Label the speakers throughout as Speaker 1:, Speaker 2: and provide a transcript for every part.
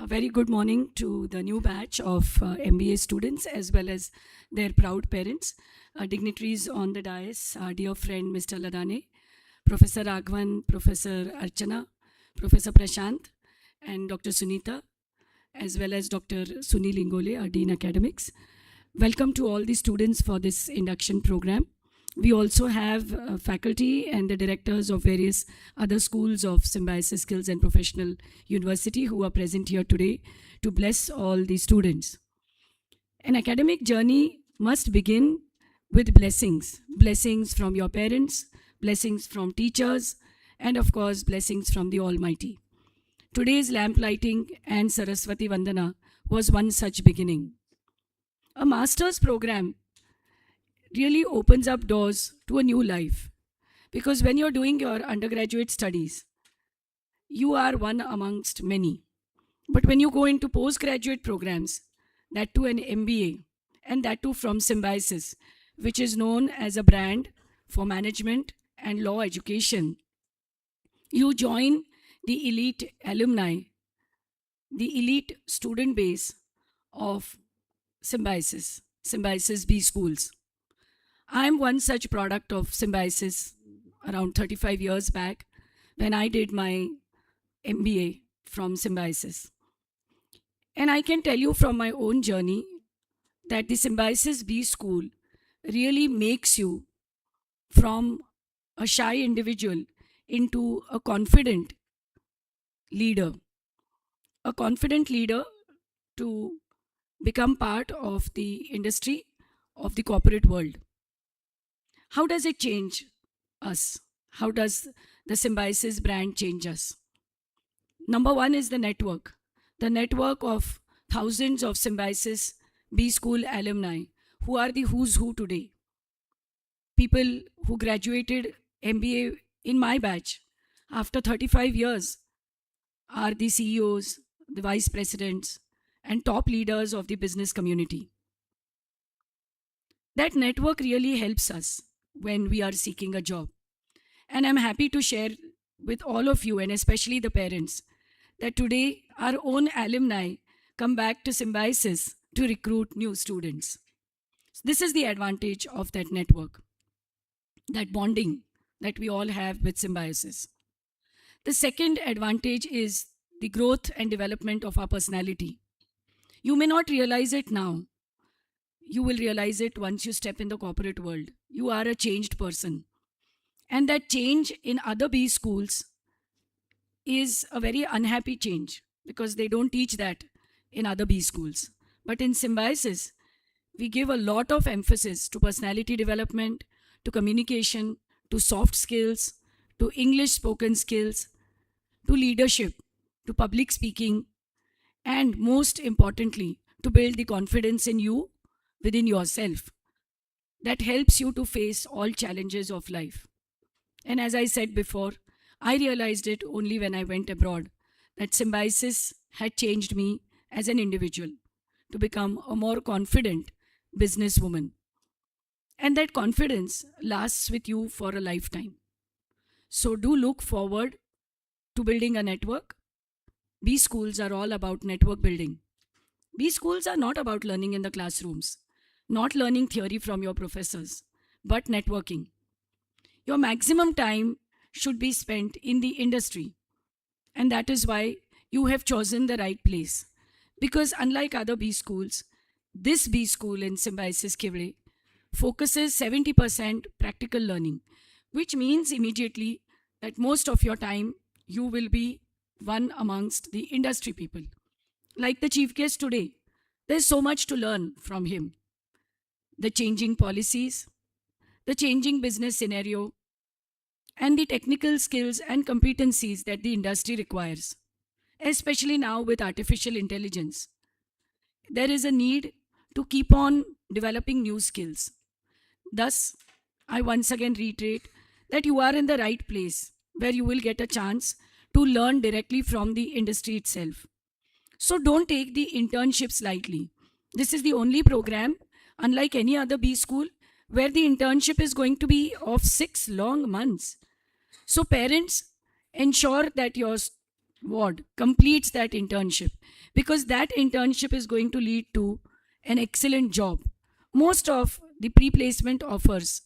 Speaker 1: A very good morning to the new batch of MBA students as well as their proud parents, dignitaries on the dais, our dear friend Mr. Ladane, Professor Raghavan, Professor Archana, Professor Prashant, and Dr. Sunita, as well as Dr. Sunil Ingole, our Dean Academics. Welcome to all the students for this induction program. We also have faculty and the directors of various other schools of Symbiosis Skills and Professional University who are present here today to bless all the students. An academic journey must begin with blessings. Blessings from your parents, blessings from teachers, and of course, blessings from the Almighty. Today's lamp lighting and Saraswati Vandana was one such beginning. A master's program really opens up doors to a new life. Because when you're doing your undergraduate studies, you are one amongst many. But when you go into postgraduate programs, that too an MBA, and that too from Symbiosis, which is known as a brand for management and law education, you join the elite alumni, the elite student base of Symbiosis B schools. I am one such product of Symbiosis around 35 years back when I did my MBA from Symbiosis. And I can tell you from my own journey that the Symbiosis B school really makes you from a shy individual into a confident leader. A confident leader to become part of the industry of the corporate world. How does it change us? How does the Symbiosis brand change us? Number one is the network of thousands of Symbiosis B school alumni who are the who's who today. People who graduated MBA in my batch after 35 years are the CEOs, the vice presidents, and top leaders of the business community. That network really helps us when we are seeking a job. And I'm happy to share with all of you, and especially the parents, that today our own alumni come back to Symbiosis to recruit new students. This is the advantage of that network, that bonding that we all have with Symbiosis. The second advantage is the growth and development of our personality. You may not realize it now. You will realize it once you step in the corporate world. You are a changed person. And that change in other B schools is a very unhappy change because they don't teach that in other B schools. But in Symbiosis, we give a lot of emphasis to personality development, to communication, to soft skills, to English spoken skills, to leadership, to public speaking, and most importantly, to build the confidence in you within yourself that helps you to face all challenges of life. And as I said before, I realized it only when I went abroad that Symbiosis had changed me as an individual to become a more confident businesswoman. And that confidence lasts with you for a lifetime. So do look forward to building a network. B schools are all about network building. B schools are not about learning in the classrooms, not learning theory from your professors, but networking. Your maximum time should be spent in the industry. And that is why you have chosen the right place. Because unlike other B schools, this B school in Symbiosis Kivle focuses 70% practical learning, which means immediately that most of your time you will be one amongst the industry people. Like the chief guest today, there's so much to learn from him. The changing policies, the changing business scenario, and the technical skills and competencies that the industry requires, especially now with artificial intelligence. There is a need to keep on developing new skills. Thus, I once again reiterate that you are in the right place where you will get a chance to learn directly from the industry itself. So don't take the internships lightly. This is the only program, unlike any other B school, where the internship is going to be of 6 long months. So parents, ensure that your ward completes that internship, because that internship is going to lead to an excellent job. Most of the pre-placement offers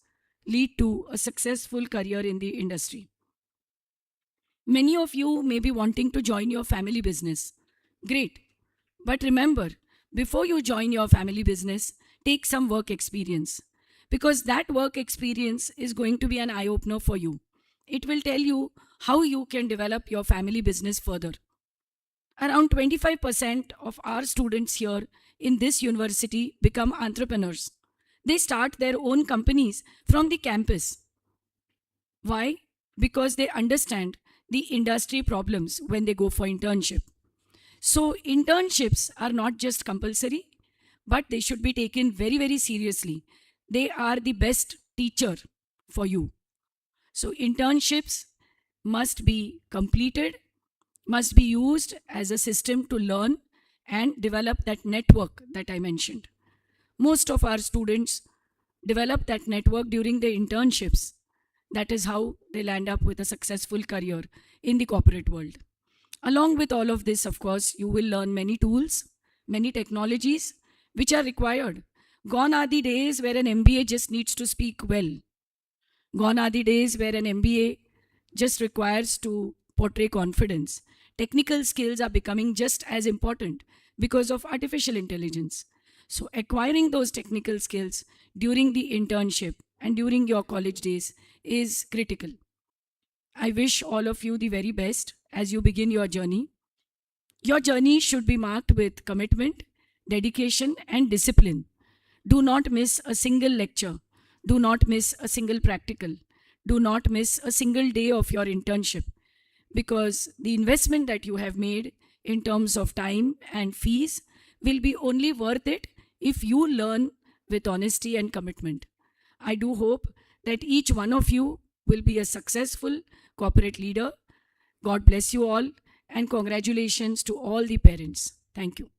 Speaker 1: lead to a successful career in the industry. Many of you may be wanting to join your family business. Great. But remember, before you join your family business, take some work experience, because that work experience is going to be an eye opener for you. It will tell you how you can develop your family business further. Around 25% of our students here in this university become entrepreneurs. They start their own companies from the campus. Why? Because they understand the industry problems when they go for internship. So internships are not just compulsory, but they should be taken very, very seriously. They are the best teacher for you. So internships must be completed, must be used as a system to learn and develop that network that I mentioned. Most of our students develop that network during their internships. That is how they land up with a successful career in the corporate world. Along with all of this, of course, you will learn many tools, many technologies which are required. Gone are the days where an MBA just needs to speak well. Gone are the days where an MBA just requires to portray confidence. Technical skills are becoming just as important because of artificial intelligence. So, acquiring those technical skills during the internship and during your college days is critical. I wish all of you the very best as you begin your journey. Your journey should be marked with commitment, dedication, and discipline. Do not miss a single lecture. Do not miss a single practical. Do not miss a single day of your internship, because the investment that you have made in terms of time and fees will be only worth it if you learn with honesty and commitment. I do hope that each one of you will be a successful corporate leader. God bless you all, and congratulations to all the parents. Thank you.